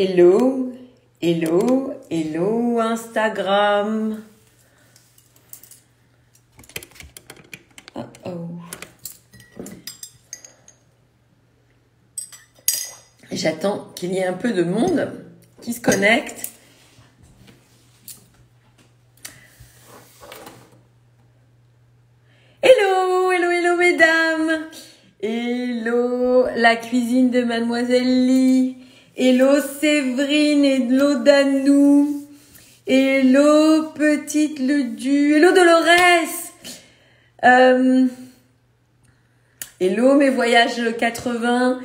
Hello, hello, hello Instagram. Oh oh. J'attends qu'il y ait un peu de monde qui se connecte. Hello, hello, hello mesdames. Hello la cuisine de Mademoiselle Lee. Hello Séverine, hello Danou, hello petite Ludu, hello Dolores, hello mes voyages 80,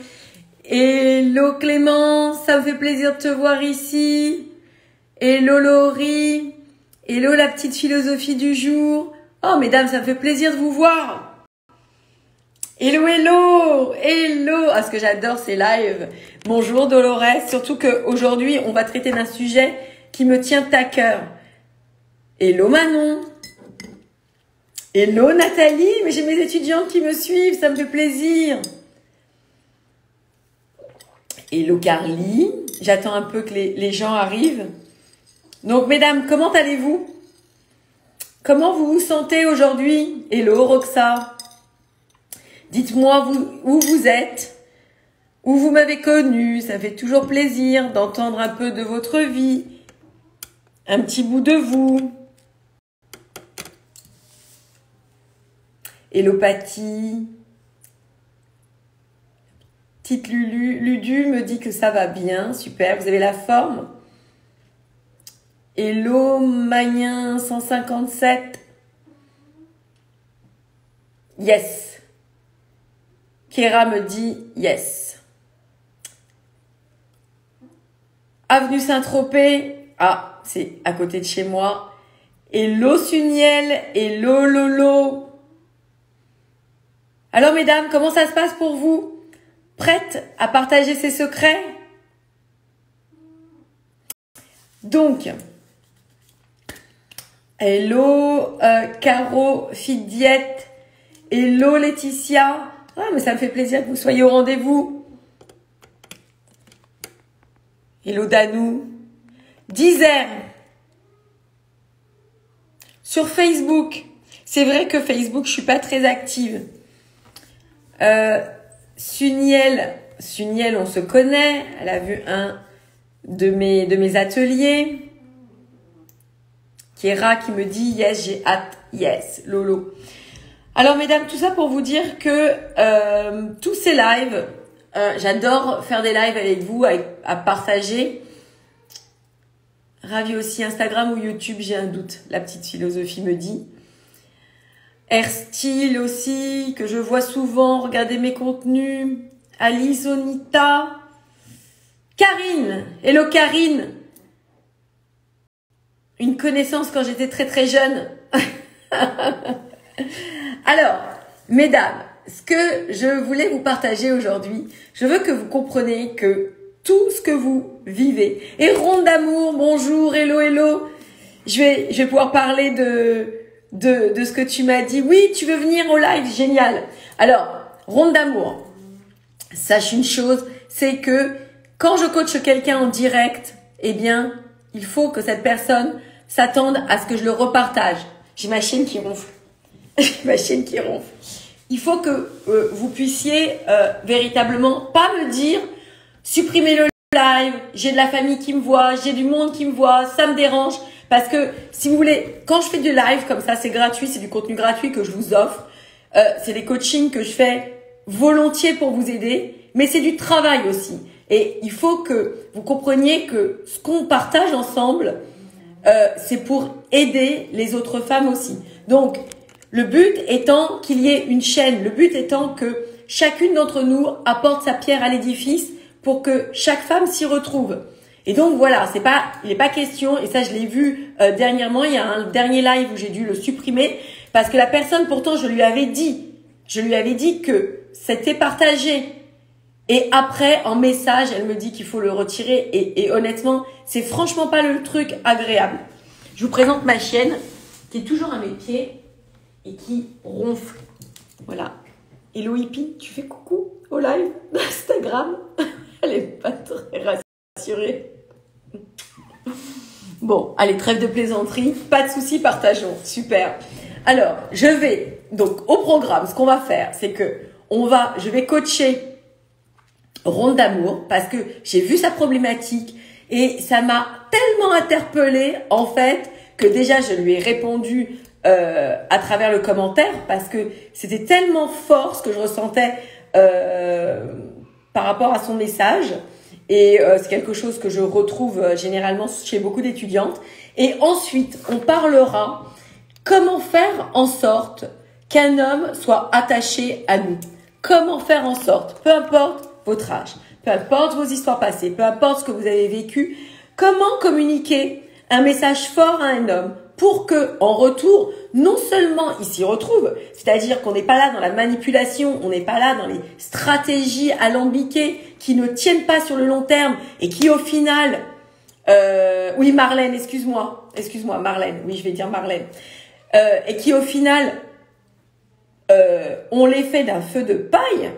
hello Clément, ça me fait plaisir de te voir ici, hello Laurie, hello la petite philosophie du jour, oh mesdames ça me fait plaisir de vous voir. Hello, hello, hello. Ah, ce que j'adore ces lives. Bonjour Dolores. Surtout qu'aujourd'hui, on va traiter d'un sujet qui me tient à cœur. Hello Manon. Hello Nathalie. Mais j'ai mes étudiantes qui me suivent, ça me fait plaisir. Hello Carly. J'attends un peu que les gens arrivent. Donc mesdames, comment allez-vous? Comment vous vous sentez aujourd'hui? Hello Roxa. Dites-moi où vous êtes, où vous m'avez connu. Ça fait toujours plaisir d'entendre un peu de votre vie, un petit bout de vous. Hello Patty. Petite Ludu me dit que ça va bien. Super, vous avez la forme. Hello Magnin 157. Yes. Kéra me dit yes. Avenue Saint-Tropez. Ah, c'est à côté de chez moi. Hello Suniel. Hello Lolo. Alors mesdames, comment ça se passe pour vous? Prêtes à partager ses secrets? Donc, hello Caro Fidiette. Hello Laetitia. Ah, mais ça me fait plaisir que vous soyez au rendez-vous. Hello Danou. Dizer. Sur Facebook. C'est vrai que Facebook, je suis pas très active. Suniel, on se connaît. Elle a vu un de mes ateliers. Kéra qui me dit yes, j'ai hâte. Yes, Lolo. Alors mesdames, tout ça pour vous dire que tous ces lives, j'adore faire des lives avec vous, à partager. Ravi aussi Instagram ou YouTube, j'ai un doute, la petite philosophie me dit. Airstyle aussi, que je vois souvent, regardez mes contenus. Alice Onita. Karine, hello Karine. Une connaissance quand j'étais très très jeune. Alors, mesdames, ce que je voulais vous partager aujourd'hui, je veux que vous compreniez que tout ce que vous vivez, et Ronde d'amour, bonjour, hello, hello, je vais pouvoir parler de ce que tu m'as dit. Oui, tu veux venir au live, génial. Alors, Ronde d'amour, sache une chose, c'est que quand je coach quelqu'un en direct, eh bien, il faut que cette personne s'attende à ce que je le repartage. J'ai ma chienne qui ronfle. Ma chienne qui ronfle. Il faut que vous puissiez véritablement pas me dire supprimez le live, j'ai de la famille qui me voit, j'ai du monde qui me voit, ça me dérange. Parce que si vous voulez, quand je fais du live comme ça, c'est gratuit, c'est du contenu gratuit que je vous offre. C'est des coachings que je fais volontiers pour vous aider, mais c'est du travail aussi. Et il faut que vous compreniez que ce qu'on partage ensemble, c'est pour aider les autres femmes aussi. Donc, le but étant qu'il y ait une chaîne, le but étant que chacune d'entre nous apporte sa pierre à l'édifice pour que chaque femme s'y retrouve. Et donc voilà, il n'est pas question, et ça je l'ai vu dernièrement, il y a un dernier live où j'ai dû le supprimer parce que la personne, pourtant je lui avais dit que c'était partagé. Et après, en message, elle me dit qu'il faut le retirer et honnêtement, c'est franchement pas le truc agréable. Je vous présente ma chienne qui est toujours à mes pieds et qui ronfle. Voilà. Hello Hippie, tu fais coucou au live d'Instagram. Elle est pas très rassurante. rassurer. Bon, allez, trêve de plaisanterie, pas de souci, partageons. Super. Alors, je vais donc au programme. Ce qu'on va faire, c'est que je vais coacher Ronde d'amour parce que j'ai vu sa problématique et ça m'a tellement interpellée en fait que déjà je lui ai répondu à travers le commentaire parce que c'était tellement fort ce que je ressentais par rapport à son message. Et c'est quelque chose que je retrouve généralement chez beaucoup d'étudiantes. Et ensuite, on parlera comment faire en sorte qu'un homme soit attaché à nous. Comment faire en sorte, peu importe votre âge, peu importe vos histoires passées, peu importe ce que vous avez vécu, comment communiquer un message fort à un homme pour que, en retour, non seulement il s'y retrouve, c'est-à-dire qu'on n'est pas là dans la manipulation, on n'est pas là dans les stratégies alambiquées qui ne tiennent pas sur le long terme et qui au final, oui Marlène, excuse-moi Marlène, oui je vais dire Marlène, et qui au final ont l'effet d'un feu de paille,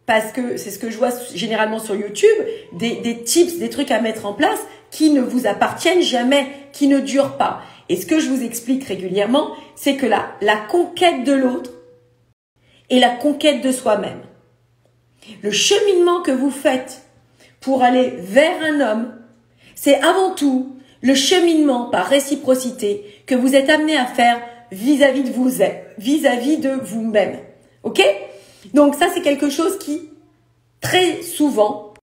parce que c'est ce que je vois généralement sur YouTube, des tips, des trucs à mettre en place qui ne vous appartiennent jamais, qui ne durent pas. Et ce que je vous explique régulièrement, c'est que la conquête de l'autre est la conquête de soi-même. Le cheminement que vous faites pour aller vers un homme, c'est avant tout le cheminement par réciprocité que vous êtes amené à faire vis-à-vis de vous, vis-à-vis de vous-même. Ok? Donc ça, c'est quelque chose qui, très souvent,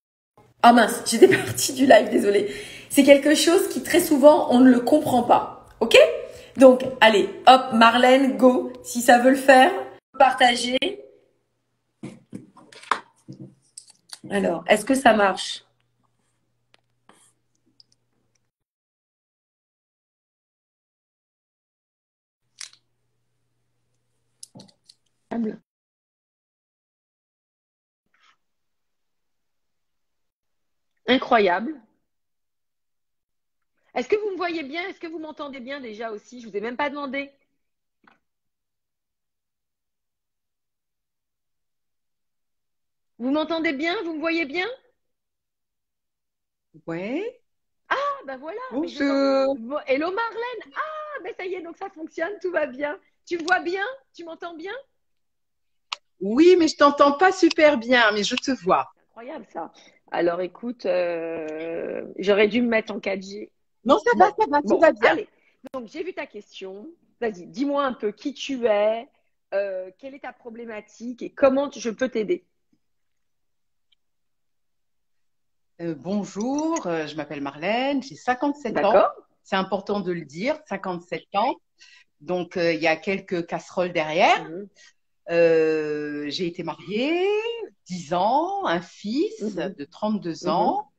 ah mince, j'étais partie du live, désolée. C'est quelque chose qui, très souvent, on ne le comprend pas. Ok? Donc, allez, hop, Marlène, go. Si ça veut le faire, partagez. Alors, est-ce que ça marche? Incroyable. Est-ce que vous me voyez bien? Est-ce que vous m'entendez bien déjà aussi? Je vous ai même pas demandé. Vous m'entendez bien? Vous me voyez bien? Ouais, Ah, ben voilà. Mais je sens. bonjour. Bon, hello Marlène. Ah, ben ça y est, donc ça fonctionne, tout va bien. Tu me vois bien? Tu m'entends bien? Oui, mais je t'entends pas super bien, mais je te vois. C'est incroyable ça. Alors écoute, j'aurais dû me mettre en 4G. Non, Bon, tout va bien. allez. Donc j'ai vu ta question. Vas-y, dis-moi un peu qui tu es, quelle est ta problématique et comment je peux t'aider. Bonjour, je m'appelle Marlène, j'ai 57 ans. D'accord? C'est important de le dire, 57 ans. Donc, il y a quelques casseroles derrière. Mhm, J'ai été mariée, 10 ans, un fils mhm, de 32 mhm. ans,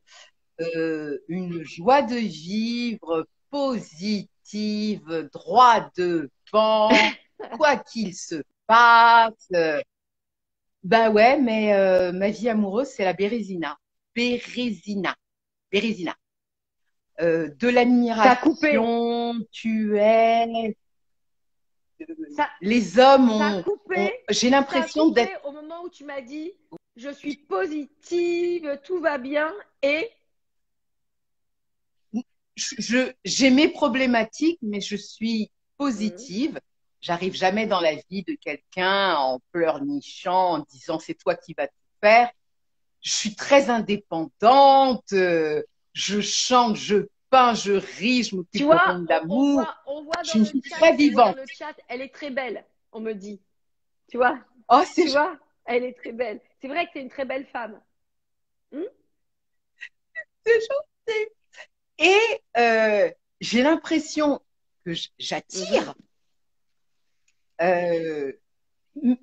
une joie de vivre positive, droit devant, quoi qu'il se passe. Ben ouais, mais ma vie amoureuse, c'est la Bérésina. Bérésina. Bérésina. De Ça a coupé. l'admiration, tu es. Ça, Les hommes ça a ont coupé. j'ai Ça a l'impression coupé d'être. au moment où tu m'as dit je suis positive, tout va bien et J'ai mes problématiques, mais je suis mhm. positive. J'arrive jamais dans la vie de quelqu'un en pleurnichant, en disant c'est toi qui vas tout faire. Je suis très indépendante. Je chante, je peins, je ris, je Tu m'occupe de vois, rondes d'amour. on voit Je dans suis une le fille chat, très on voit dans vivante. le chat, elle est très belle, on me dit. Tu vois, Oh, tu vois, elle est très belle. C'est vrai que tu es une très belle femme. Hmm. c'est gentil. Et j'ai l'impression que Mhm. j'attire, euh,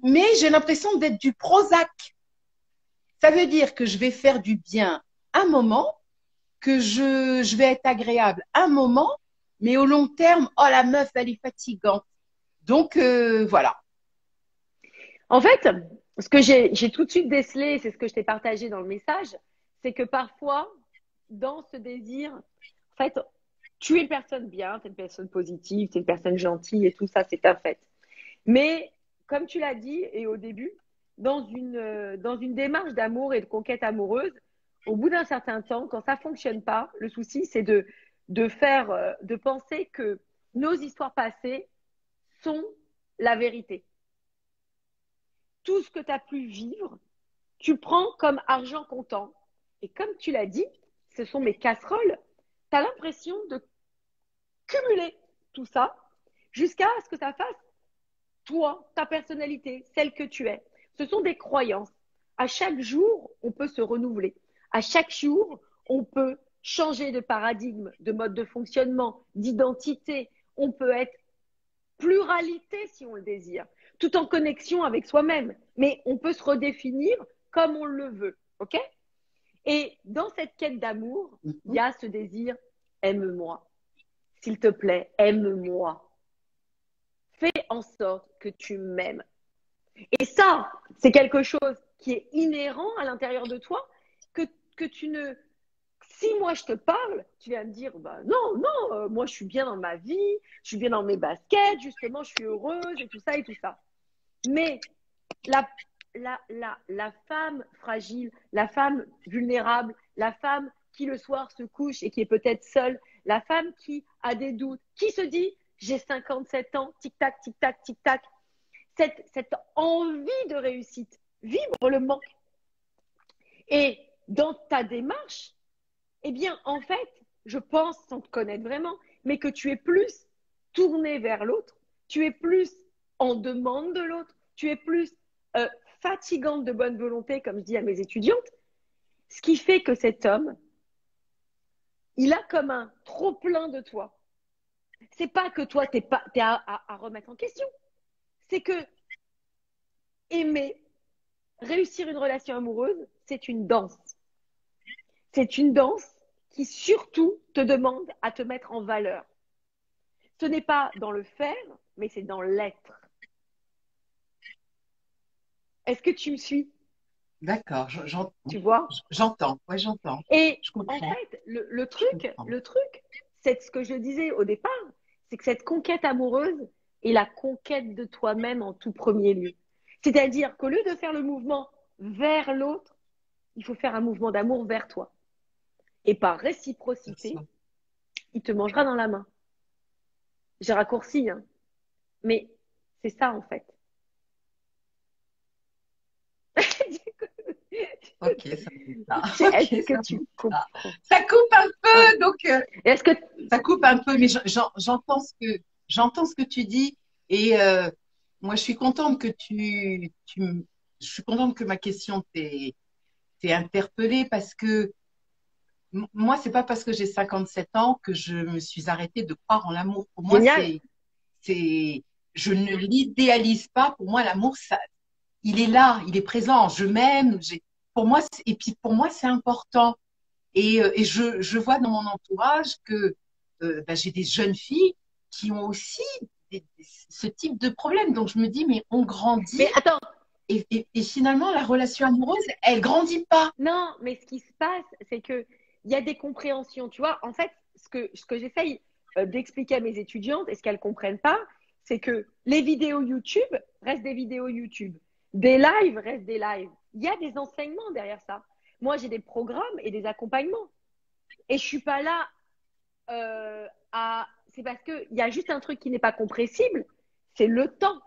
mais j'ai l'impression d'être du Prozac. Ça veut dire que je vais faire du bien un moment, que je vais être agréable un moment, mais au long terme, oh la meuf, elle est fatigante. Donc voilà. En fait, ce que j'ai tout de suite décelé, c'est ce que je t'ai partagé dans le message, c'est que parfois, dans ce désir, en fait, tu es une personne bien, tu es une personne positive, tu es une personne gentille et tout ça, c'est un fait. Mais comme tu l'as dit et au début, dans une démarche d'amour et de conquête amoureuse, au bout d'un certain temps, quand ça fonctionne pas, le souci, c'est de penser que nos histoires passées sont la vérité. Tout ce que tu as pu vivre, tu prends comme argent comptant. Et comme tu l'as dit, ce sont mes casseroles. Tu as l'impression de cumuler tout ça jusqu'à ce que ça fasse toi, ta personnalité, celle que tu es. Ce sont des croyances. À chaque jour, on peut se renouveler. À chaque jour, on peut changer de paradigme, de mode de fonctionnement, d'identité. On peut être pluralité si on le désire, tout en connexion avec soi-même. Mais on peut se redéfinir comme on le veut. OK? Et dans cette quête d'amour, il y a ce désir, aime-moi. S'il te plaît, aime-moi. Fais en sorte que tu m'aimes. Et ça, c'est quelque chose qui est inhérent à l'intérieur de toi, que tu ne... Si moi je te parle, tu vas me dire, bah non, non, moi je suis bien dans ma vie, je suis bien dans mes baskets, justement, je suis heureuse et tout ça et tout ça. Mais la, la femme fragile, la femme vulnérable, la femme qui le soir se couche et qui est peut-être seule, la femme qui a des doutes, qui se dit, j'ai 57 ans, tic-tac, tic-tac, tic-tac, cette envie de réussite vibre le manque. Et dans ta démarche, eh bien, en fait, je pense, sans te connaître vraiment, mais que tu es plus tourné vers l'autre, tu es plus en demande de l'autre, tu es plus fatigante de bonne volonté, comme je dis à mes étudiantes, ce qui fait que cet homme, il a comme un trop plein de toi. C'est pas que toi, t'es à remettre en question. C'est que aimer, réussir une relation amoureuse, c'est une danse. C'est une danse qui surtout te demande à te mettre en valeur. Ce n'est pas dans le faire, mais c'est dans l'être. Est-ce que tu me suis? D'accord, Tu vois? j'entends, ouais, j'entends. Et Je en comprends. fait, le truc, c'est ce que je disais au départ, c'est que cette conquête amoureuse est la conquête de toi-même en tout premier lieu. C'est-à-dire qu'au lieu de faire le mouvement vers l'autre, il faut faire un mouvement d'amour vers toi. Et par réciprocité, il te mangera dans la main. J'ai raccourci, hein. Mais c'est ça en fait. Ok, Est-ce que tu comprends? Ça coupe un Ouais. peu, donc Est-ce que ça coupe un peu, mais j'entends ce que tu dis et moi je suis contente que je suis contente que ma question t'ait interpellée parce que moi c'est pas parce que j'ai 57 ans que je me suis arrêtée de croire en l'amour. Pour moi génial. c'est je ne l'idéalise pas. Pour moi l'amour ça il est là, il est présent. Je m'aime. Pour moi et puis pour moi c'est important. Et je vois dans mon entourage que j'ai des jeunes filles qui ont aussi ce type de problème. Donc je me dis, mais on grandit Mais attends, et finalement la relation amoureuse, elle grandit pas. non, mais ce qui se passe, c'est que il y a des compréhensions. Tu vois, en fait, ce que j'essaye d'expliquer à mes étudiantes et ce qu'elles comprennent pas, c'est que les vidéos YouTube restent des vidéos YouTube. Des lives restent des lives. Il y a des enseignements derrière ça. Moi, j'ai des programmes et des accompagnements. Et je suis pas là c'est parce qu'il y a juste un truc qui n'est pas compressible, c'est le temps,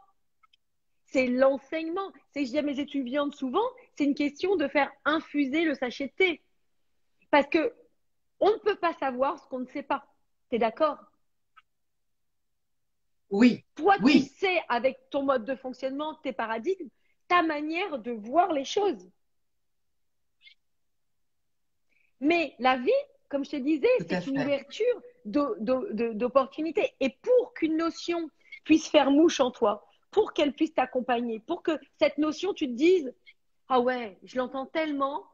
c'est l'enseignement. C'est, je dis à mes étudiantes souvent, c'est une question de faire infuser le sachet de thé. Parce que on ne peut pas savoir ce qu'on ne sait pas. T'es d'accord? Oui, Toi, tu oui, sais, avec ton mode de fonctionnement, tes paradigmes, ta manière de voir les choses. Mais la vie, comme je te disais, tout à c'est une fait. ouverture d'opportunités. Et pour qu'une notion puisse faire mouche en toi, pour qu'elle puisse t'accompagner, pour que cette notion, tu te dises, ah ouais, je l'entends tellement,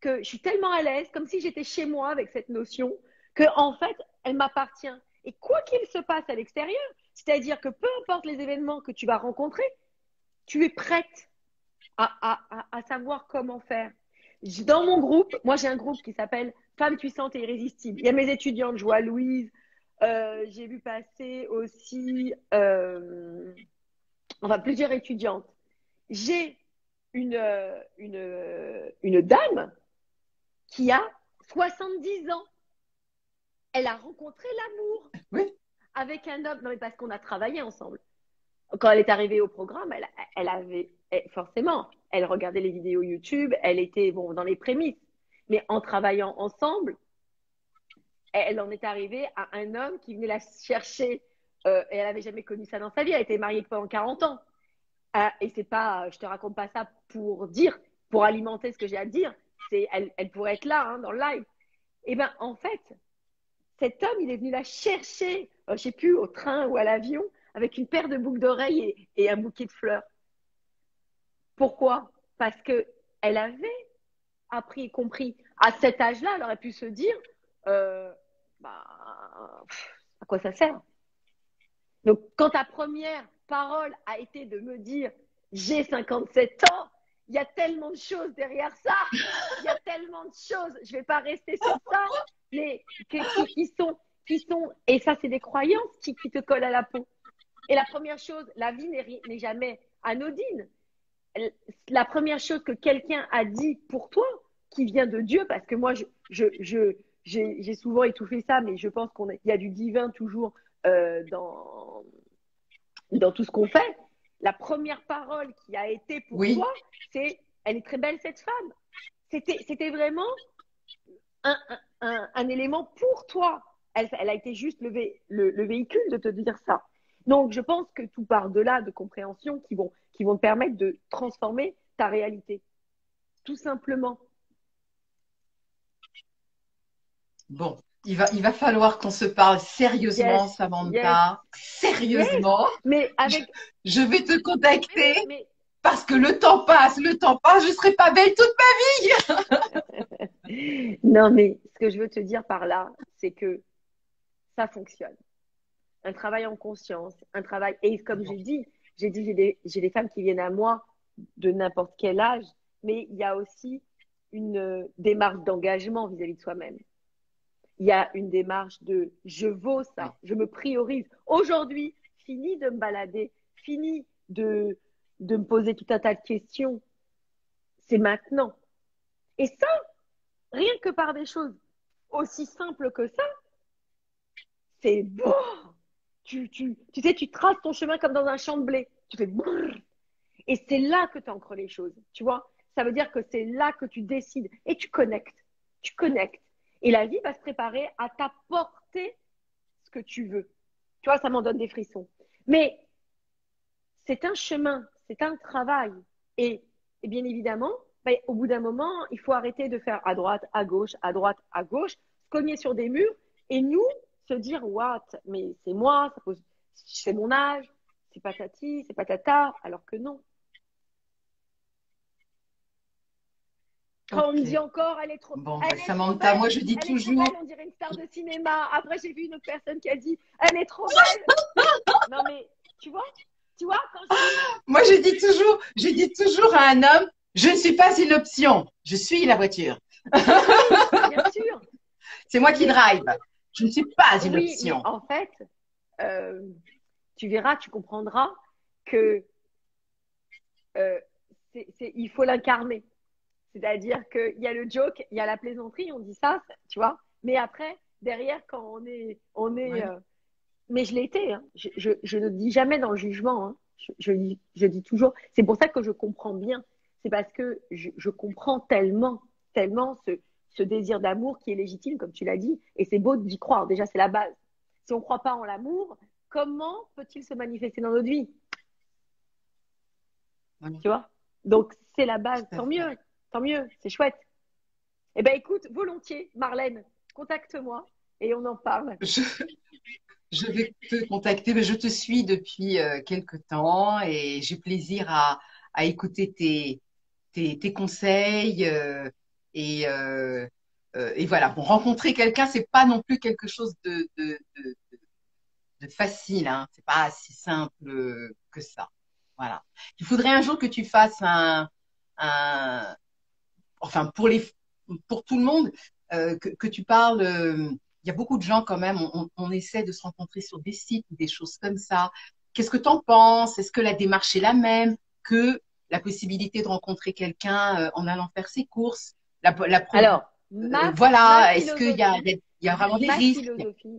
que je suis tellement à l'aise, comme si j'étais chez moi avec cette notion, que en fait, elle m'appartient. Et quoi qu'il se passe à l'extérieur, c'est-à-dire que peu importe les événements que tu vas rencontrer, tu es prête à savoir comment faire. Dans mon groupe, moi j'ai un groupe qui s'appelle Femmes puissantes et irrésistibles. Il y a mes étudiantes, je vois Louise, j'ai vu passer aussi enfin plusieurs étudiantes. J'ai une dame qui a 70 ans. Elle a rencontré l'amour Oui. avec un homme. Non, mais parce qu'on a travaillé ensemble. Quand elle est arrivée au programme, forcément, elle regardait les vidéos YouTube, elle était bon, dans les prémices. Mais en travaillant ensemble, elle en est arrivée à un homme qui venait la chercher. Et elle n'avait jamais connu ça dans sa vie. Elle était mariée pendant 40 ans. Et c'est pas, je te raconte pas ça pour dire, pour alimenter ce que j'ai à dire. Elle pourrait être là, hein, dans le live. Et ben, en fait, cet homme, il est venu la chercher, je sais plus, au train ou à l'avion, avec une paire de boucles d'oreilles et un bouquet de fleurs. Pourquoi? Parce que elle avait appris et compris. À cet âge-là, elle aurait pu se dire, bah, à quoi ça sert? Donc, quand ta première parole a été de me dire, j'ai 57 ans, il y a tellement de choses derrière ça. Il y a tellement de choses. Je vais pas rester sur ça, mais qui sont, et ça, c'est des croyances qui te collent à la peau. Et la première chose, la vie n'est jamais anodine. La première chose que quelqu'un a dit pour toi, qui vient de Dieu, parce que moi, j'ai souvent étouffé ça, mais je pense qu'il y a du divin toujours dans tout ce qu'on fait. La première parole qui a été pour toi, c'est « elle est très belle cette femme ». C'était vraiment un élément pour toi. Elle a été juste le véhicule de te dire ça. Donc, je pense que tout part de là, de compréhension, qui vont te permettre de transformer ta réalité. Tout simplement. Bon, il va falloir qu'on se parle sérieusement, Samantha. Sérieusement. Mais avec... je vais te contacter parce que le temps passe, je ne serai pas belle toute ma vie. Non, mais ce que je veux te dire par là, c'est que ça fonctionne. Un travail en conscience, un travail, et comme j'ai dit, j'ai des femmes qui viennent à moi de n'importe quel âge, mais il y a aussi une démarche d'engagement vis-à-vis de soi-même. Il y a une démarche de je vaux ça, je me priorise. Aujourd'hui, fini de me balader, fini de me poser tout un tas de questions. C'est maintenant. Et ça, rien que par des choses aussi simples que ça, c'est beau. Tu sais, tu traces ton chemin comme dans un champ de blé. Tu fais brrr. Et c'est là que tu ancres les choses. Tu vois, ça veut dire que c'est là que tu décides et tu connectes. Tu connectes. Et la vie va se préparer à t'apporter ce que tu veux. Tu vois, ça m'en donne des frissons. Mais c'est un chemin, c'est un travail. Et bien évidemment, au bout d'un moment, il faut arrêter de faire à droite, à gauche, se cogner sur des murs et nous se dire what, mais c'est moi, c'est mon âge, c'est patati, c'est patata, alors que non. Quand on me dit encore, elle est trop. Bon, Samantha, moi je dis toujours. Belle, on dirait une star de cinéma. Après, j'ai vu une autre personne qui a dit, elle est trop belle. Non, mais tu vois quand moi je dis toujours à un homme, je ne suis pas une option, je suis la voiture. Bien sûr. C'est moi qui drive. Je ne suis pas une option. Mais en fait, tu verras, tu comprendras que il faut l'incarner. C'est-à-dire qu'il y a le joke, il y a la plaisanterie, on dit ça, tu vois. Mais après, derrière, quand on est, mais je l'ai été. Hein. Je ne dis jamais dans le jugement. Hein. Je dis toujours. C'est pour ça que je comprends bien. C'est parce que je comprends tellement ce désir d'amour qui est légitime, comme tu l'as dit. Et c'est beau d'y croire. Déjà, c'est la base. Si on ne croit pas en l'amour, comment peut-il se manifester dans notre vie? Tu vois? Donc, c'est la base. Tant mieux. Tant mieux, c'est chouette. Eh bien, écoute, volontiers, Marlène, contacte-moi et on en parle. Je vais te contacter, mais je te suis depuis quelque temps et j'ai plaisir à écouter tes conseils et voilà. Bon, rencontrer quelqu'un, c'est pas non plus quelque chose de facile, hein. C'est pas si simple que ça. Voilà. Il faudrait un jour que tu fasses enfin pour tout le monde, que tu parles. Il y a beaucoup de gens quand même, on essaie de se rencontrer sur des sites ou des choses comme ça. Qu'est-ce que tu en penses? Est-ce que la démarche est la même que la possibilité de rencontrer quelqu'un en allant faire ses courses? Alors, Ma, ma voilà, est-ce qu'il y a, philosophie, il y a vraiment des risques?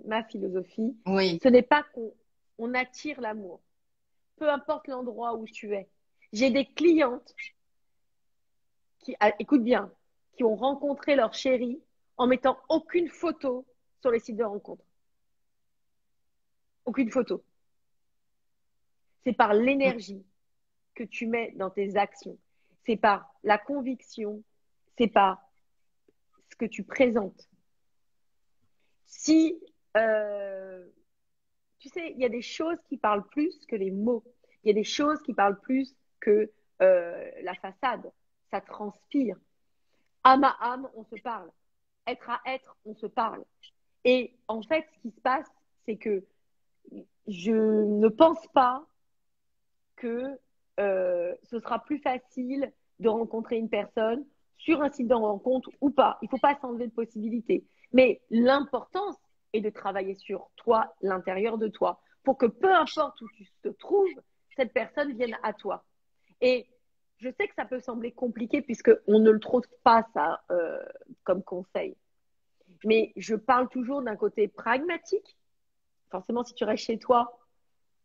ma philosophie, Oui, ce n'est pas qu'on attire l'amour, peu importe l'endroit où tu es. J'ai des clientes qui, écoute bien, qui ont rencontré leur chéri en mettant aucune photo sur les sites de rencontre. Aucune photo. C'est par l'énergie que tu mets dans tes actions. C'est par la conviction, c'est par ce que tu présentes. Si, euh, tu sais, il y a des choses qui parlent plus que les mots. Il y a des choses qui parlent plus que la façade. Ça transpire. Âme à âme, on se parle. Être à être, on se parle. Et en fait, ce qui se passe, c'est que je ne pense pas que ce sera plus facile de rencontrer une personne sur un site de rencontre ou pas. Il ne faut pas s'enlever de possibilités. Mais l'importance est de travailler sur toi, l'intérieur de toi, pour que peu importe où tu te trouves, cette personne vienne à toi. Et je sais que ça peut sembler compliqué puisqu'on ne le trouve pas, ça, comme conseil. Mais je parle toujours d'un côté pragmatique. Forcément, si tu restes chez toi,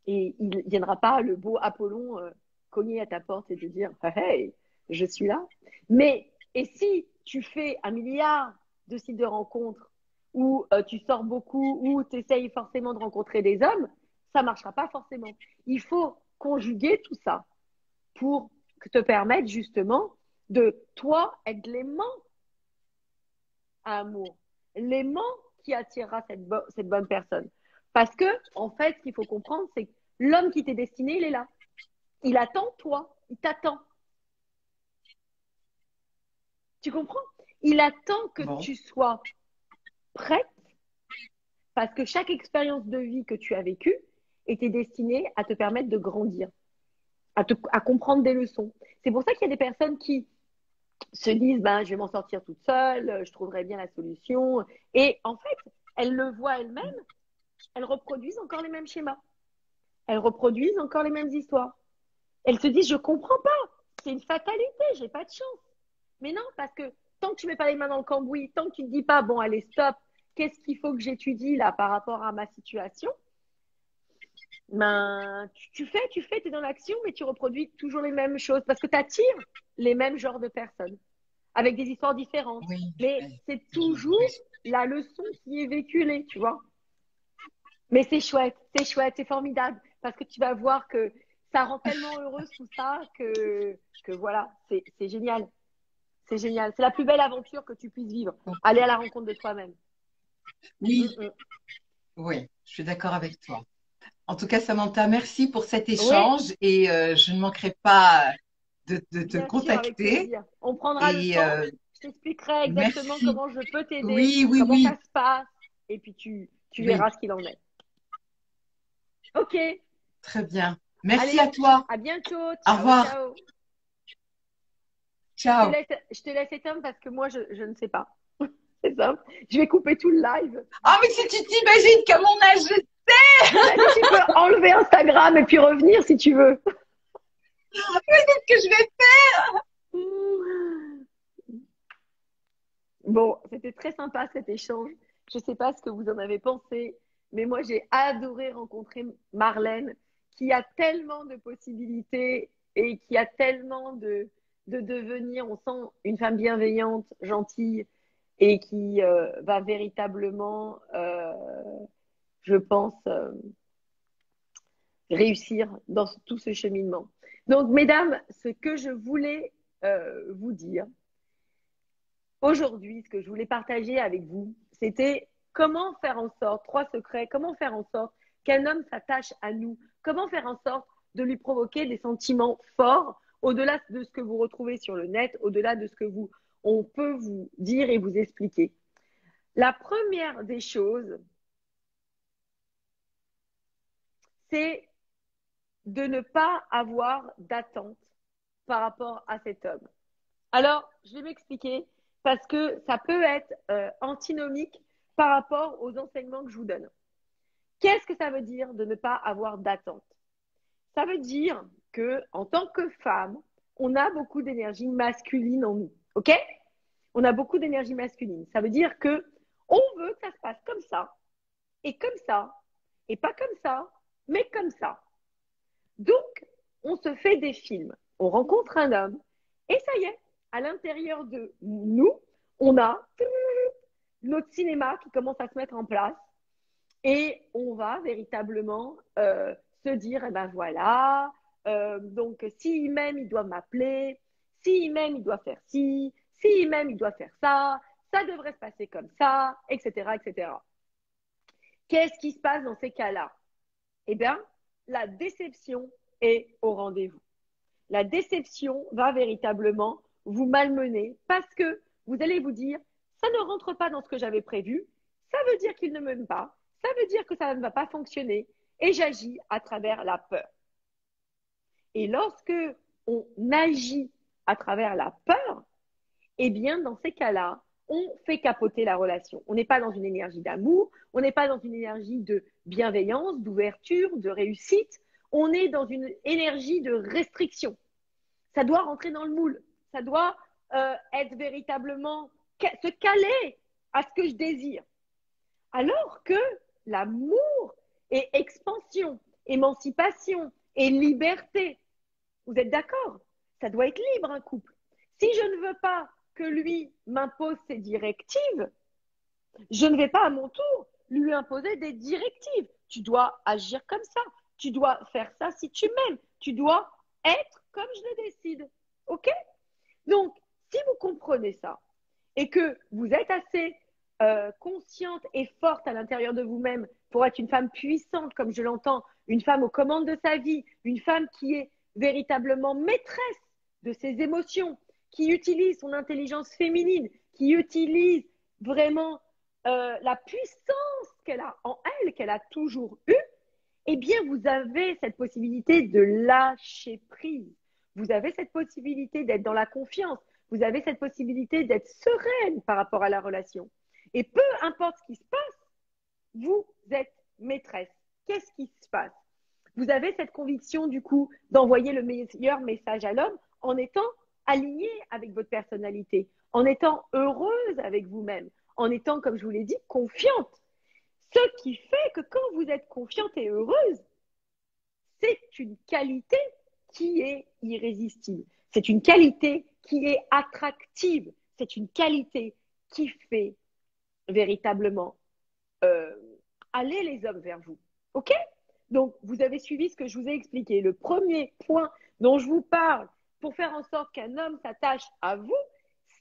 et il ne viendra pas le beau Apollon cogner à ta porte et te dire hey, je suis là. Mais, et si tu fais un milliard de sites de rencontres où tu sors beaucoup, où tu essayes forcément de rencontrer des hommes, ça ne marchera pas forcément. Il faut conjuguer tout ça pour te permettre justement de, toi, être l'aimant à amour, l'aimant qui attirera cette bonne personne. Parce que, en fait, ce qu'il faut comprendre, c'est que l'homme qui t'est destiné, il est là. Il attend toi, il t'attend. Tu comprends? Il attend que bon, tu sois prête parce que chaque expérience de vie que tu as vécue était destinée à te permettre de grandir, à comprendre des leçons. C'est pour ça qu'il y a des personnes qui se disent, ben, je vais m'en sortir toute seule, je trouverai bien la solution. Et en fait, elles le voient elles-mêmes, elles reproduisent encore les mêmes schémas. Elles reproduisent encore les mêmes histoires. Elles se disent, je comprends pas, c'est une fatalité, j'ai pas de chance. Mais non, parce que tant que tu mets pas les mains dans le cambouis, tant que tu ne dis pas, bon, allez, stop, qu'est-ce qu'il faut que j'étudie là par rapport à ma situation, ben, tu fais, tu es dans l'action, mais tu reproduis toujours les mêmes choses parce que tu attires les mêmes genres de personnes avec des histoires différentes. oui, Mais c'est toujours la leçon qui est véhiculée, tu vois. Mais c'est chouette, c'est formidable parce que tu vas voir que ça rend tellement heureuse tout ça que voilà, c'est génial. C'est génial. C'est la plus belle aventure que tu puisses vivre. Aller à la rencontre de toi-même. oui, Mm, mm. oui, je suis d'accord avec toi. En tout cas, Samantha, merci pour cet Oui, échange et je ne manquerai pas de te bien sûr, avec contacter. plaisir. On prendra le Et temps. Je t'expliquerai exactement merci. comment je peux t'aider, Oui, oui, comment ça oui, se passe. Et puis tu oui, verras ce qu'il en est. Ok. très bien. Merci à Allez, toi. à bientôt. Au Ciao, revoir. ciao. Ciao. Je te laisse éteindre parce que moi, je ne sais pas. C'est simple. Je vais couper tout le live. Ah, mais si tu t'imagines qu'à mon âge, Vas-y, tu peux enlever Instagram et puis revenir si tu veux. qu'est-ce que je vais faire? Bon, c'était très sympa cet échange. Je ne sais pas ce que vous en avez pensé, mais moi j'ai adoré rencontrer Marlène, qui a tellement de possibilités et qui a tellement de devenir, on sent une femme bienveillante, gentille et qui va véritablement, je pense, réussir dans tout ce cheminement. Donc, mesdames, ce que je voulais vous dire, aujourd'hui, ce que je voulais partager avec vous, c'était comment faire en sorte, 3 secrets, comment faire en sorte qu'un homme s'attache à nous, comment faire en sorte de lui provoquer des sentiments forts, au-delà de ce que vous retrouvez sur le net, au-delà de ce que on peut vous dire et vous expliquer. La première des choses, c'est de ne pas avoir d'attente par rapport à cet homme. Alors, je vais m'expliquer parce que ça peut être antinomique par rapport aux enseignements que je vous donne. Qu'est-ce que ça veut dire de ne pas avoir d'attente? Ça veut dire que en tant que femme, on a beaucoup d'énergie masculine en nous, ok? on a beaucoup d'énergie masculine. Ça veut dire que on veut que ça se passe comme ça, et pas comme ça, mais comme ça. Donc, on se fait des films. On rencontre un homme, et ça y est, à l'intérieur de nous, on a notre cinéma qui commence à se mettre en place. Et on va véritablement se dire, eh ben voilà, donc s'il m'aime, il doit m'appeler, s'il m'aime, il doit faire ci, s'il m'aime, il doit faire ça devrait se passer comme ça, etc., etc. Qu'est-ce qui se passe dans ces cas-là? Eh bien, la déception est au rendez-vous. La déception va véritablement vous malmener parce que vous allez vous dire, ça ne rentre pas dans ce que j'avais prévu, ça veut dire qu'il ne m'aime pas, ça veut dire que ça ne va pas fonctionner et j'agis à travers la peur. Et lorsque on agit à travers la peur, eh bien, dans ces cas-là, on fait capoter la relation. On n'est pas dans une énergie d'amour, on n'est pas dans une énergie de bienveillance, d'ouverture, de réussite, on est dans une énergie de restriction. Ça doit rentrer dans le moule, ça doit être véritablement se caler à ce que je désire. Alors que l'amour est expansion, émancipation et liberté. Vous êtes d'accord? Ça doit être libre un couple. Si je ne veux pas que lui m'impose ses directives, je ne vais pas à mon tour lui imposer des directives. Tu dois agir comme ça. Tu dois faire ça si tu m'aimes. Tu dois être comme je le décide. OK? Donc, si vous comprenez ça et que vous êtes assez consciente et forte à l'intérieur de vous-même pour être une femme puissante, comme je l'entends, une femme aux commandes de sa vie, une femme qui est véritablement maîtresse de ses émotions, qui utilise son intelligence féminine, qui utilise vraiment la puissance qu'elle a en elle, qu'elle a toujours eue, eh bien, vous avez cette possibilité de lâcher prise. Vous avez cette possibilité d'être dans la confiance. Vous avez cette possibilité d'être sereine par rapport à la relation. Et peu importe ce qui se passe, vous êtes maîtresse. Qu'est-ce qui se passe? Vous avez cette conviction, du coup, d'envoyer le meilleur message à l'homme en étant aligné avec votre personnalité, en étant heureuse avec vous-même, en étant, comme je vous l'ai dit, confiante. Ce qui fait que quand vous êtes confiante et heureuse, c'est une qualité qui est irrésistible. C'est une qualité qui est attractive. C'est une qualité qui fait véritablement aller les hommes vers vous. OK? Donc, vous avez suivi ce que je vous ai expliqué. Le premier point dont je vous parle pour faire en sorte qu'un homme s'attache à vous,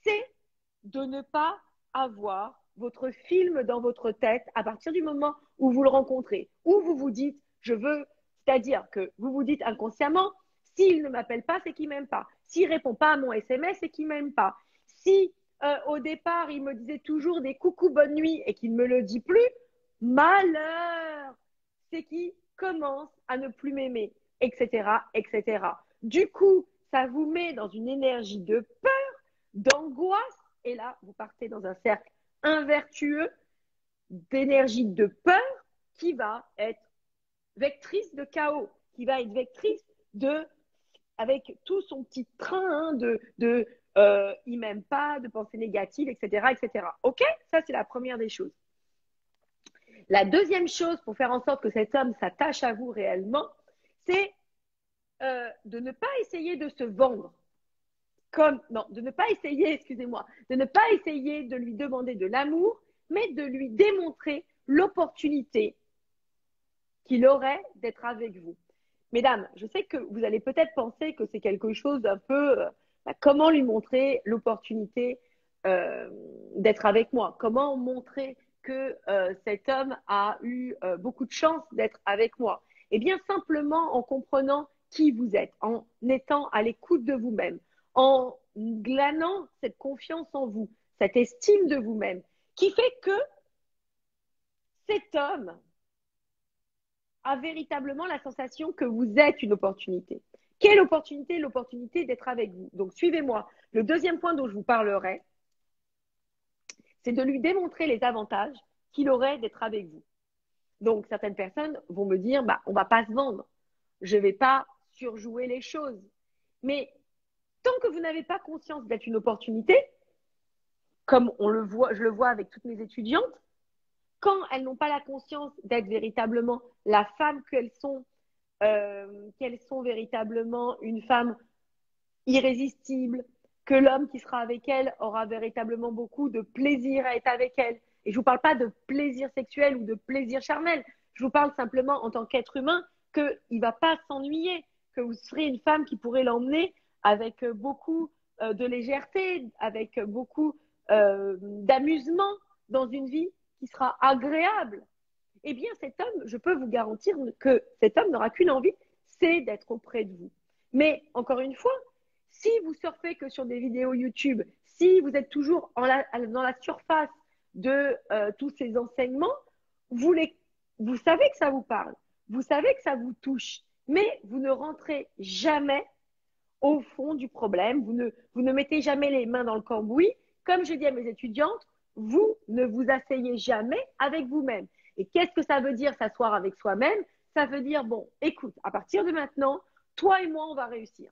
c'est de ne pas avoir votre film dans votre tête à partir du moment où vous le rencontrez, où vous vous dites, je veux, c'est-à-dire que vous vous dites inconsciemment, s'il ne m'appelle pas, c'est qu'il m'aime pas. S'il répond pas à mon SMS, c'est qu'il m'aime pas. Si au départ, il me disait toujours des coucou bonne nuit et qu'il ne me le dit plus, malheur, c'est qu'il commence à ne plus m'aimer, etc., etc. Du coup, ça vous met dans une énergie de peur, d'angoisse, et là, vous partez dans un cercle invertueux d'énergie de peur qui va être vectrice de chaos, qui va être vectrice de, avec tout son petit train il m'aime pas, de pensée négative, etc., etc. OK? Ça, c'est la première des choses. La deuxième chose pour faire en sorte que cet homme s'attache à vous réellement, c'est de ne pas essayer de se vendre. De ne pas essayer, excusez-moi, de ne pas essayer de lui demander de l'amour, mais de lui démontrer l'opportunité qu'il aurait d'être avec vous. Mesdames, je sais que vous allez peut-être penser que c'est quelque chose d'un peu, comment lui montrer l'opportunité d'être avec moi? Comment montrer que cet homme a eu beaucoup de chance d'être avec moi? Eh bien, simplement en comprenant qui vous êtes, en étant à l'écoute de vous-même, en glanant cette confiance en vous, cette estime de vous-même, qui fait que cet homme a véritablement la sensation que vous êtes une opportunité. Quelle opportunité? L'opportunité d'être avec vous. Donc, suivez-moi. Le deuxième point dont je vous parlerai, c'est de lui démontrer les avantages qu'il aurait d'être avec vous. Donc, certaines personnes vont me dire, on va pas se vendre. Je vais pas surjouer les choses. Mais tant que vous n'avez pas conscience d'être une opportunité, comme je le vois avec toutes mes étudiantes, quand elles n'ont pas la conscience d'être véritablement la femme qu'elles sont véritablement une femme irrésistible, que l'homme qui sera avec elle aura véritablement beaucoup de plaisir à être avec elle. Et je ne vous parle pas de plaisir sexuel ou de plaisir charnel. Je vous parle simplement en tant qu'être humain qu'il ne va pas s'ennuyer, que vous serez une femme qui pourrait l'emmener avec beaucoup de légèreté, avec beaucoup d'amusement dans une vie qui sera agréable. Eh bien, cet homme, je peux vous garantir que cet homme n'aura qu'une envie, c'est d'être auprès de vous. Mais encore une fois, si vous surfez que sur des vidéos YouTube, si vous êtes toujours dans la surface de tous ces enseignements, vous savez que ça vous parle, vous savez que ça vous touche, mais vous ne rentrez jamais au fond du problème, vous ne mettez jamais les mains dans le cambouis. Comme je dis à mes étudiantes, vous ne vous asseyez jamais avec vous-même. Et qu'est-ce que ça veut dire s'asseoir avec soi-même? Ça veut dire, bon, écoute, à partir de maintenant, toi et moi, on va réussir.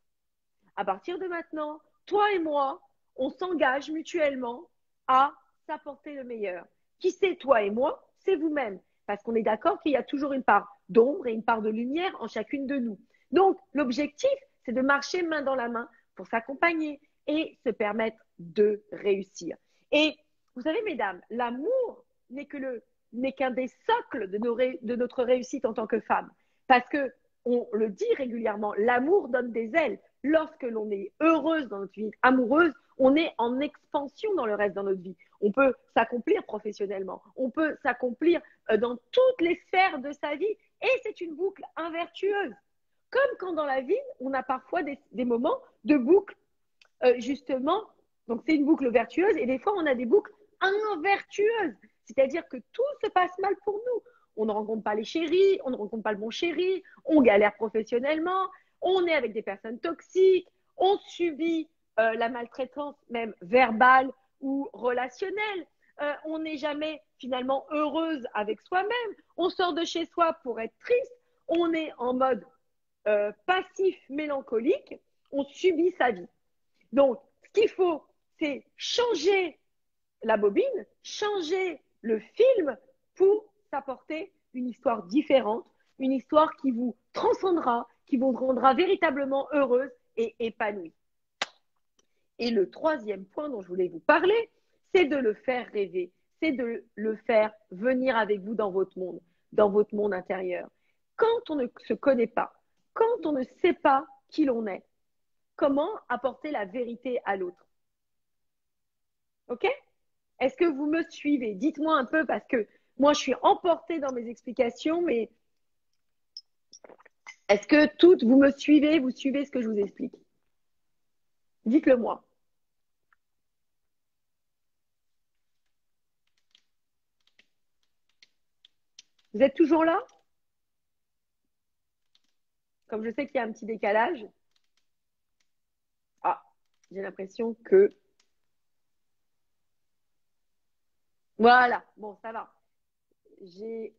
À partir de maintenant, toi et moi, on s'engage mutuellement à s'apporter le meilleur. Qui c'est toi et moi? C'est vous-même. Parce qu'on est d'accord qu'il y a toujours une part d'ombre et une part de lumière en chacune de nous. Donc, l'objectif, c'est de marcher main dans la main pour s'accompagner et se permettre de réussir. Et vous savez, mesdames, l'amour n'est qu'un des socles de notre réussite en tant que femme. Parce que, on le dit régulièrement, l'amour donne des ailes. Lorsque l'on est heureuse dans notre vie amoureuse, on est en expansion dans le reste de notre vie. On peut s'accomplir professionnellement, on peut s'accomplir dans toutes les sphères de sa vie et c'est une boucle invertueuse. Comme quand dans la vie, on a parfois des moments de boucle, justement, donc c'est une boucle vertueuse et des fois on a des boucles invertueuses, c'est-à-dire que tout se passe mal pour nous. On ne rencontre pas les chéris, on ne rencontre pas le bon chéri, on galère professionnellement, on est avec des personnes toxiques, on subit la maltraitance même verbale ou relationnelle. On n'est jamais finalement heureuse avec soi-même. On sort de chez soi pour être triste. On est en mode passif mélancolique. On subit sa vie. Donc, ce qu'il faut, c'est changer la bobine, changer le film pour s'apporter une histoire différente, une histoire qui vous transcendra, qui vous rendra véritablement heureuse et épanouie. Et le troisième point dont je voulais vous parler, c'est de le faire rêver, c'est de le faire venir avec vous dans votre monde intérieur. Quand on ne se connaît pas, quand on ne sait pas qui l'on est, comment apporter la vérité à l'autre? Ok? Est-ce que vous me suivez? Dites-moi un peu parce que moi, je suis emportée dans mes explications, mais est-ce que toutes, vous me suivez? Vous suivez ce que je vous explique? Dites-le moi. Vous êtes toujours là? Comme je sais qu'il y a un petit décalage. Ah, j'ai l'impression que… Voilà, bon, ça va. J'ai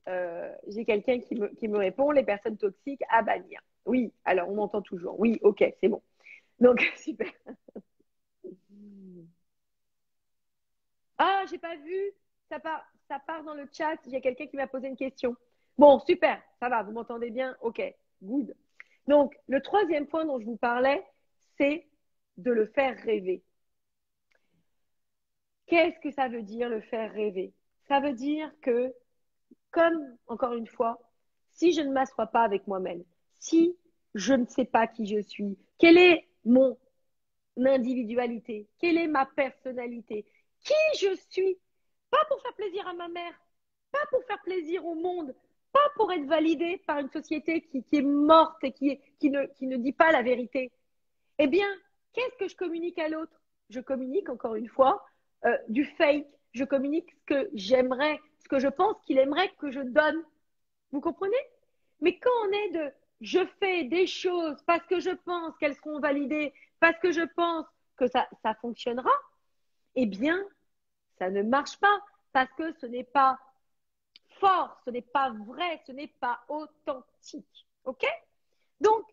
quelqu'un qui me répond, les personnes toxiques à bannir. Oui, alors on m'entend toujours. Oui, ok, c'est bon. Donc, super. Ah, j'ai pas vu. Ça part dans le chat. Il y a quelqu'un qui m'a posé une question. Bon, super, ça va, vous m'entendez bien? Ok, good. Donc, le troisième point dont je vous parlais, c'est de le faire rêver. Qu'est-ce que ça veut dire, le faire rêver? Ça veut dire que, comme, encore une fois, si je ne m'assois pas avec moi-même, si je ne sais pas qui je suis, quelle est mon individualité, quelle est ma personnalité, qui je suis, pas pour faire plaisir à ma mère, pas pour faire plaisir au monde, pas pour être validée par une société qui est morte et qui ne dit pas la vérité. Eh bien, qu'est-ce que je communique à l'autre? Je communique, encore une fois, du fake. Je communique ce que j'aimerais, ce que je pense qu'il aimerait que je donne. Vous comprenez? Mais quand on est de je fais des choses parce que je pense qu'elles seront validées, parce que je pense que ça fonctionnera, eh bien, ça ne marche pas parce que ce n'est pas fort, ce n'est pas vrai, ce n'est pas authentique. OK? Donc,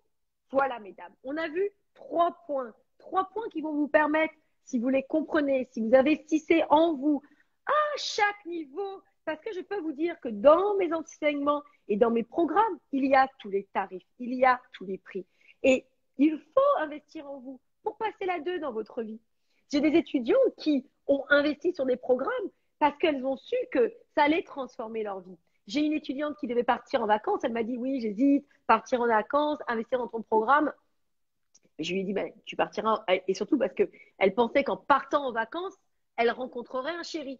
voilà, mesdames. On a vu 3 points. 3 points qui vont vous permettre, si vous les comprenez, si vous investissez en vous à chaque niveau, parce que je peux vous dire que dans mes enseignements et dans mes programmes, il y a tous les tarifs, il y a tous les prix. Et il faut investir en vous pour passer la 2 dans votre vie. J'ai des étudiants qui ont investi sur des programmes parce qu'elles ont su que ça allait transformer leur vie. J'ai une étudiante qui devait partir en vacances. Elle m'a dit, oui, j'hésite, partir en vacances, investir dans ton programme. Je lui ai dit, ben, tu partiras. Et surtout parce qu'elle pensait qu'en partant en vacances, elle rencontrerait un chéri.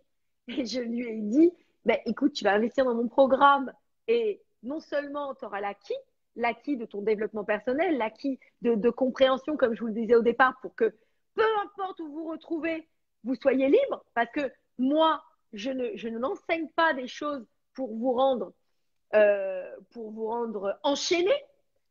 Et je lui ai dit, ben, écoute, tu vas investir dans mon programme. Et non seulement tu auras l'acquis de ton développement personnel, l'acquis de compréhension, comme je vous le disais au départ, pour que peu importe où vous vous retrouvez, vous soyez libre. Parce que moi, je ne n'enseigne pas des choses pour vous rendre enchaîné.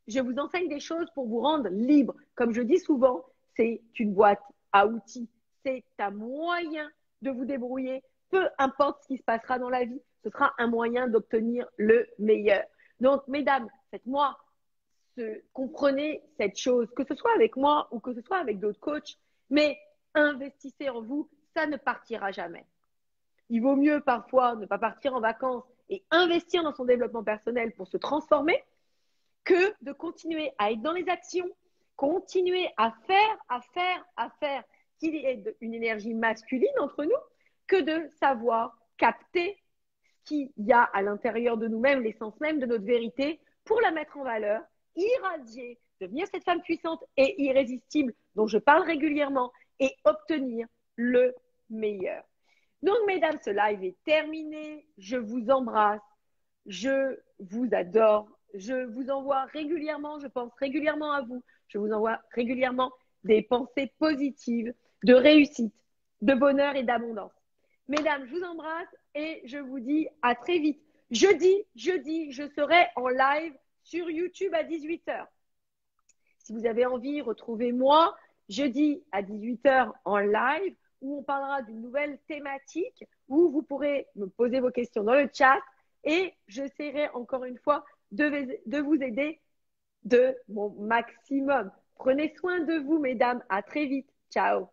Je vous enseigne des choses pour vous rendre libre. Comme je dis souvent, c'est une boîte à outils. C'est un moyen de vous débrouiller. Peu importe ce qui se passera dans la vie, ce sera un moyen d'obtenir le meilleur. Donc, mesdames, faites-moi, comprenez cette chose, que ce soit avec moi ou que ce soit avec d'autres coachs, mais investissez en vous, ça ne partira jamais. Il vaut mieux parfois ne pas partir en vacances et investir dans son développement personnel pour se transformer que de continuer à être dans les actions, continuer à faire qu'il y ait une énergie masculine entre nous, que de savoir capter ce qu'il y a à l'intérieur de nous-mêmes, l'essence même de notre vérité, pour la mettre en valeur, irradier, devenir cette femme puissante et irrésistible dont je parle régulièrement et obtenir le meilleur. Donc, mesdames, ce live est terminé. Je vous embrasse. Je vous adore. Je vous envoie régulièrement, je pense régulièrement à vous. Je vous envoie régulièrement des pensées positives, de réussite, de bonheur et d'abondance. Mesdames, je vous embrasse et je vous dis à très vite. Jeudi, je serai en live sur YouTube à 18h. Si vous avez envie, retrouvez-moi jeudi à 18h en live où on parlera d'une nouvelle thématique, où vous pourrez me poser vos questions dans le chat et j'essaierai encore une fois de vous aider de mon maximum. Prenez soin de vous, mesdames. À très vite. Ciao.